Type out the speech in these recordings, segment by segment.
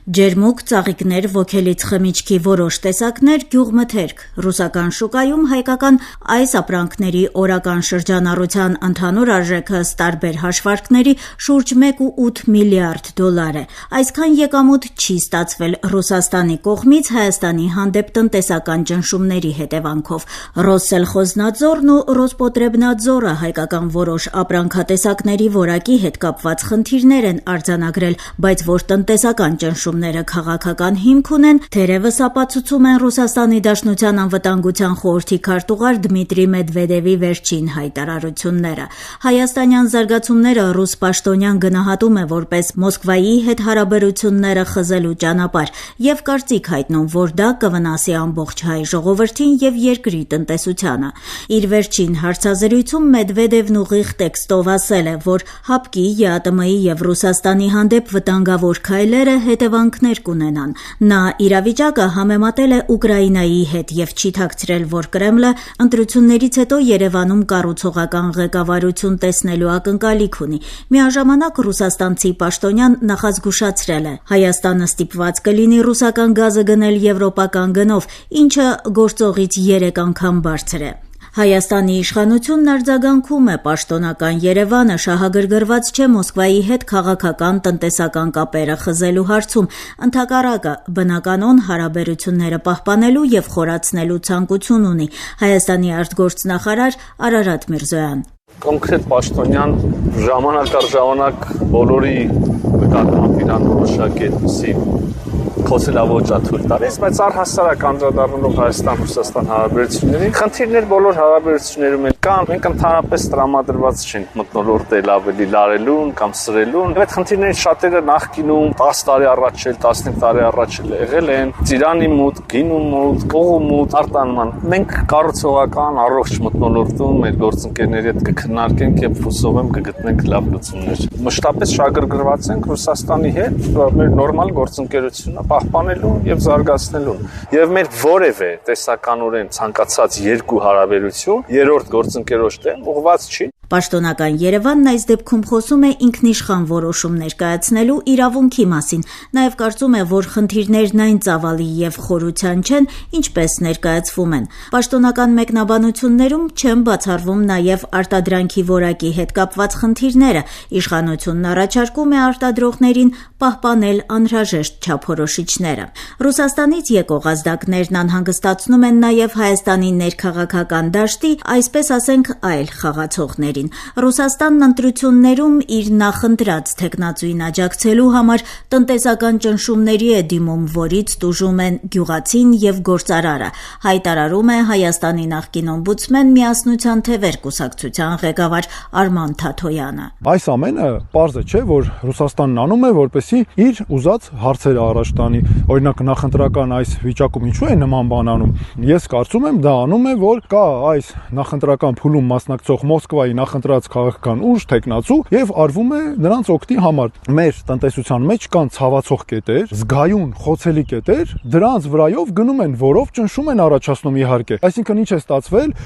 Ջերմուկ, ծաղիկներ, ոգելից խմիչքի որոշ տեսակներ, գյուղմթերք։ Ռուսական շուկայում հայկական այս ապրանքների օրական շրջանառության ընդհանուր արժեքը ըստ տարբեր հաշվարկների շուրջ 1.8 միլիարդ դոլար է։ Այսքան եկամուտ չի ստացվել Ռուսաստանի կողմից Հայաստանի հանդեպ տնտեսական ճնշումների հետևանքով։ Ռոսսելխոզնադզորն ու Ռոսպոտրեբնադզորը հայկական որոշ ապրանքատեսակների որակի հետ կապված խնդիրներ են արձանագրել, բայց որ տնտեսական ճնշումները քաղաքական հիմք ունեն, թերևս ապացուցում են Ռուսաստանի Դաշնության անվտանգության խորհրդի քարտուղար Դմիտրի Մեդվեդևի վերջին հայտարարությունները։ Հայաստանյան զարգացումները ռուս պաշտոնյան գնահատում է որպես Մոսկվայի հետ հարաբերությունները խզելու ճանապարհ եւ կարծիք հայտնում, որ դա կվնասի ամբողջ հայ ժողովրդին եւ երկրի տնտեսությանը։ Իր վերջին հարցազրույցում Մեդվեդևն ուղիղ տեքստով ասել է, որ ՀԱՊԿ-ի, ԵԱՏՄ-ի եւ Ռուսաստանի հանդեպ վտանգավոր քայլերը հետևանքներ կունենան։ Նա իրավիճակը համեմատել է Ուկրաինայի հետ եւ չի թաքցրել, որ Կրեմլը ընտրություններից հետո Երևանում կառուցողական ղեկավարություն տեսնելու ակնկալիք ունի։ Միաժամանակ ռուսաստանցի պաշտոնյան նախազգուշացրել է. Հայաստանը ստիպված կլինի ռուսական գազը գնել եվրոպական գնով, ինչը գործողից 3 անգամ բարձր է։ Հայաստանի իշխանությունն արձագանքում է պաշտոնական Երևանը շահագրգռված չէ Մոսկվայի հետ քաղաքական տնտեսական կապերը խզելու հարցում, ընդհակառակը բնականոն հարաբերությունները պահպանելու եւ խորացնելու ցանկություն ունի Հայաստանի արտգործնախարար Արարատ Միրզոյան։ Կոնկրետ պաշտոնյան ժամանակ առ ժամանակ բոլորի նկատմամբ իրան որոշակի այդպիսի խոսելավոճա թույլ տալիս, բայց առհասարակ անդրադառնալով Հայաստան-Ռուսաստան հարաբերություններին, խնդիրներ բոլոր հարաբերություններում են կան, մենք ընդհանրապես տրամադրված չենք մթնոլորտել ավելի լարելուն կամ սրելուն։ Այդ խնդիրներից շատերը նախկինում 10 տարի առաջ էլ, 15 տարի առաջ էլ եղել են, ծիրանի մուտք, գինու մուտք, օղու մուտք, արտանման։ Մենք կառուցողական առողջ մթնոլորտում մեր գործընկերների հետ կքննարկենք եւ հուսով եմ կգտնենք լավ լուծումներ։ Մշտապես շահագրգռված ենք Ռուսաստանի հետ, մեր նորմալ գործընկերությունը պահպանելու եւ զարգացնելու եւ մեր որևէ տեսականորեն ցանկացած երկու հարաբերություն երրորդ գործընկերոջ դեմ ուղղված չի։ Պաշտոնական Երևանն այս դեպքում խոսում է ինքնիշխան որոշում ներկայացնելու իրավունքի մասին, նաև կարծում է, որ խնդիրներն այն ծավալի եւ խորության չեն, ինչպես ներկայացվում են։ Պաշտոնական մեկնաբանություններում չեն բացառվում նաև արտադրանքի որակի հետ կապված խնդիրները։ Իշխանությունն առաջարկում է արտադրողներին պահպանել անհրաժեշտ չափորոշիչները։ Ռուսաստանից եկող ազդակներն անհանգստացնում են նաև Հայաստանի ներքաղաքական դաշտի, այսպես ասենք, այլ խաղացողներին։ Ռուսաստանն ընտրություններում իր նախընտրած թեկնածուին աջակցելու համար տնտեսական ճնշումների է դիմում, որից տուժում են գյուղացին եւ գործարարը, հայտարարում է Հայաստանի նախկին օմբուդսմեն Միասնության թևեր կուսակցության ղեկավար Արման Թաթոյանը։ Այս ամենը պարզ է, չէ, որ Ռուսաստանն անում է, որպեսզի իր ուզած հարցերը առաջ տանի։ Օրինակ նախընտրական այս վիճակում ինչու է նման բան անում։ Ես կարծում եմ դա անում է, որ կա այս նախընտրական փուլում մասնակցող Մոսկվայի նախընտրած քաղաքական ուժ, տեխնացու եւ արվում է նրանց օգտի համար։ Մեր տնտեսության մեջ կան ցավացող կետեր, զգայուն, խոցելի կետեր, դրանց վրայով գնում են, որով ճնշում են առաջացնում իհարկե։ Այսինքն ինչ է ստացվել,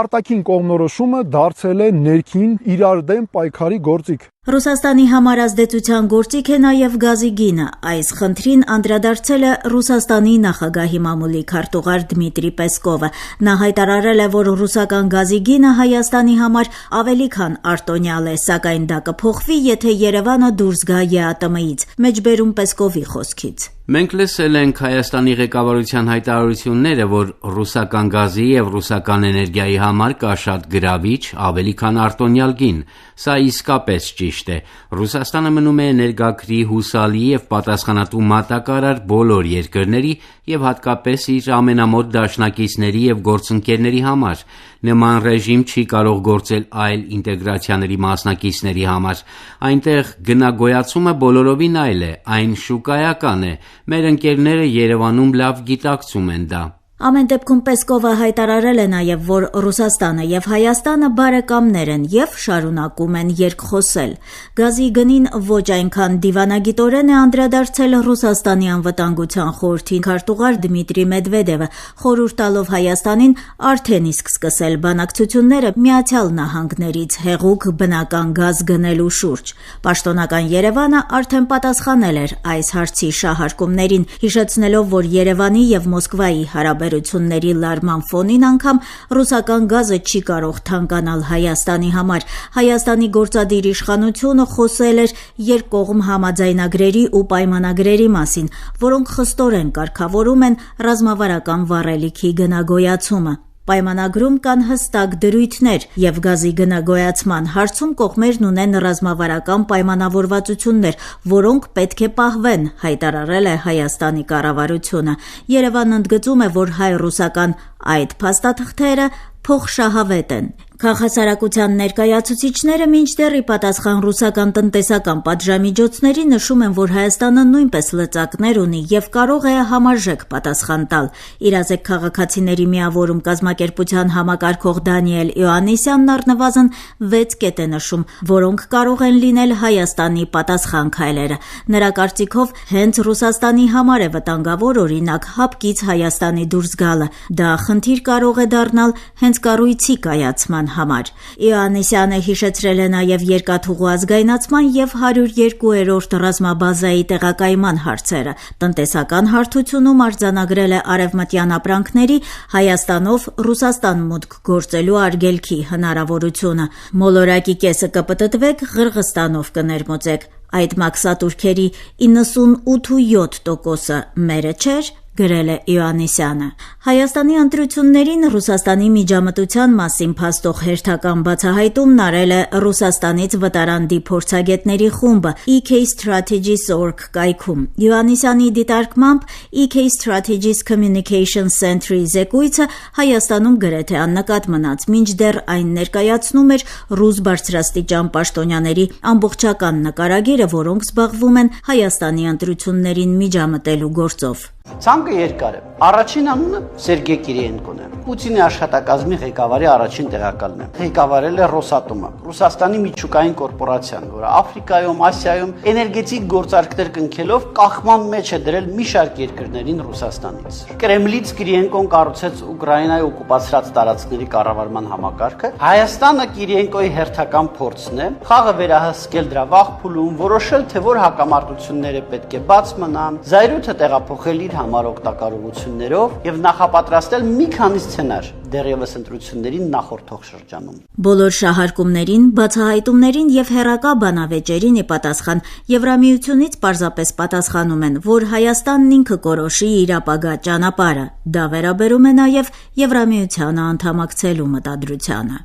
արտաքին կողմնորոշումը դարձել է ներքին իրար դեմ պայքարի գործիք։ Ռուսաստանի համար ազդեցության գործիք է նաև գազի գինը։ Այս խնդրին անդրադարձել է Ռուսաստանի նախագահի մամուլի քարտուղար Դմիտրի Պեսկովը։ Նա հայտարարել է, որ ռուսական գազի գինը Հայաստանի համար ավելի քան արտոնյալ է, սակայն դա կփոխվի, եթե Երևանը դուրս գա ԵԱՏՄ-ից։ Մեջբերում Պեսկովի խոսքից։ Մենք լսել ենք Հայաստանի ղեկավարության հայտարարությունները, որ ռուսական գազի եւ ռուսական էներգիայի համար կա շատ գրավիչ, ավելի քան արտոնյալ գին։ Սա իսկապես ճիշտ է։ Ռուսաստանը մնում է էներգակրի հուսալի եւ պատասխանատու մատակարար բոլոր երկրների եւ հատկապես իր ամենամոտ դաշնակիցների եւ գործընկերների համար։ Նման ռեժիմ չի կարող գործել այլ ինտեգրացիաների մասնակիցների համար։ Այնտեղ գնագոյացումը բոլորովին այլ է, այն շուկայական է։ Մեր ընկերները Երևանում լավ գիտակցում են դա։ Ամեն դեպքում Պեսկովը հայտարարել է նաև, որ Ռուսաստանը եւ Հայաստանը բարեկամներ են եւ շարունակում են երկխոսել։ Գազի գնին ոչ այնքան դիվանագիտորեն է անդրադարձել Ռուսաստանի անվտանգության խորհրդի քարտուղար Դմիտրի Մեդվեդևը, խորհուրդ տալով Հայաստանին արդեն իսկ սկսել բանակցությունները Միացյալ Նահանգներից հեղուկ բնական գազ գնելու շուրջ։ Պաշտոնական Երևանը արդեն պատասխանել էր այս հարցի շահարկումներին, հիշեցնելով, որ Երևանի եւ Մոսկվայի հարաբերությունների լարման ֆոնին անգամ ռուսական գազը չի կարող թանկանալ Հայաստանի համար։ Հայաստանի գործադիր իշխանությունը խոսել էր երկկողմ համաձայնագրերի ու պայմանագրերի մասին, որոնք խստորեն կարգավորում են ռազմավարական վառելիքի գնագոյացումը։ Պայմանագրում կան հստակ դրույթներ եւ գազի գնագոյացման հարցում կողմերն ունեն ռազմավարական պայմանավորվածություններ, որոնք պետք է պահվեն, հայտարարել է Հայաստանի կառավարությունը։ Երևանն ընդգծում է, որ հայ-ռուսական այդ փաստաթղթերը փոխշահավետ են։ Քաղաքասարակության ներկայացուցիչները մինչդեռ ի պատասխան ռուսական տնտեսական պատժամիջոցների նշում են, որ Հայաստանը նույնպես լծակներ ունի եւ կարող է համարժեք պատասխան տալ։ Իրազեկ քաղաքացիների միավորում կազմակերպության համակարգող Դանիել Իոաննիսյանն առնվազն 6 կետ է նշում, որոնք կարող են լինել Հայաստանի պատասխան քայլերը։ Նրա կարծիքով հենց Ռուսաստանի համար է վտանգավոր օրինակ հապկից Հայաստանի դուրս գալը։ Դա խնդիր կարող է դառնալ հենց կառույցի կայացման համար։ Իոաննիսյանը հիշեցրել է նաև երկաթուղու ազգայնացման եւ 102-րդ ռազմաբազայի տեղակայման հարցերը։ Տնտեսական հարթությունում արձանագրել է արևմտյան ապրանքների Հայաստանով Ռուսաստան մուտք գործելու արգելքի հնարավորությունը։ Մոլորակի կեսը կպտտվեք, Ղրղստանով կներմուծեք։ Այդ մաքսատուրքերի 98.7%-ը մերը չէր, գրել է Իոաննիսյանը։ Հայաստանի ընտրություններին Ռուսաստանի միջամտության մասին փաստող հերթական բացահայտումն արել է Ռուսաստանից վտարանդի փորձագետների խումբը EK Strategies.org կայքում։ Իոաննիսյանի դիտարկմամբ EK Strategies Communication Center-ի զեկույցը Հայաստանում գրեթե աննկատ մնաց, մինչդեռ այն ներկայացնում էր ռուս բարձրաստիճան պաշտոնյաների ամբողջական նկարագիրը, որոնք զբաղվում են Հայաստանի ընտրություններին միջամտելու գործով։ Ցանկը երկար է։ Առաջին անունը Սերգեյ Կիրիենկոն է։ Պուտինի աշխատակազմի ղեկավարի առաջին տեղակալն է։ Ղեկավարել է Ռոսատոմը, Ռուսաստանի միջուկային կորպորացիան, որը Աֆրիկայում, Ասիայում էներգետիկ գործարքներ կնքելով կախման մեջ է դրել մի շարք երկրներին Ռուսաստանից։ Կրեմլից Կիրիենկոն կառուցեց Ուկրաինայի օկուպացրած տարածքների կառավարման համակարգը։ Հայաստանը Կիրիենկոյի հերթական փորձն է խաղը վերահսկել դրա վաղ փուլում, որոշել, թե որ հակամարտությունները պետք է բաց մնան, զայրույթը տեղափոխել իր համար օգտակարողություններով եւ նախապատրաստել մի քանի սցենար դեռևս ընտրություններին նախորդող շրջանում։ Բոլոր շահարկումներին, բացահայտումներին եւ հերակա բանավեճերին ի պատասխան Եվրամիությունից պարզապես պատասխանում են, որ Հայաստանն ինքը կորոշի իր ապագա ճանապարհը։ Դա վերաբերում է նաեւ Եվրամիությանը անդամակցելու մտադրությանը։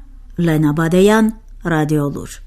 Լենա Բադեյան, Ռադիոլուր։